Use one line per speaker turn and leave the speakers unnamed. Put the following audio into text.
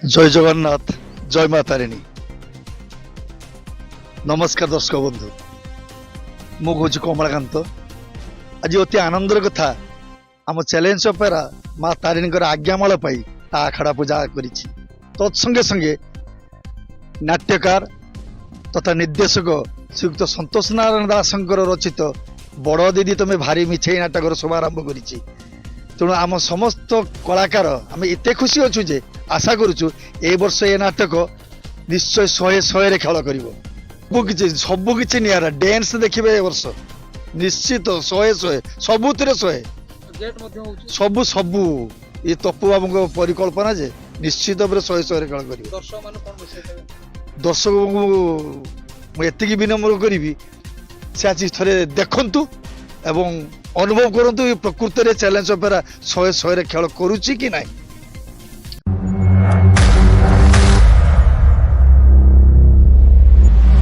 जय जगन्नाथ जय मा तारिणी नमस्कार दर्शक बंधु मु कौच कमलाकांत आज अति आनंदर कथा आम चैलेंज अपेरा माँ तारिणी आज्ञामाल पाई आखड़ा पूजा करिछि तत्संगे संगे नाट्यकार तथा निर्देशक श्रीयुक्त संतोष नारायण दासंकर रचित बड़ दीदी तुम्हें भारी मिछे नाटक शुभारंभ करिछि तेणु आम समस्त कलाकार आम एते खुशी अच्छु जे आशा करुचु ए वर्ष ए नाटक निश्चय शहे शहे खेल कर सबकि निरा डांस देखिए ए वर्ष निश्चित शहे शहे सबुतिर शहे सबू सबू ये तपु बाबू परिकल्पना जे निश्चित भाव शहे शहे खेल कर दर्शक एति विनम्र करी से आज थे देखु एवं अनुभव करंतु प्रकृति रे चैलेंज अपेरा शहे शहे खेल करुच्ची कि नहीं।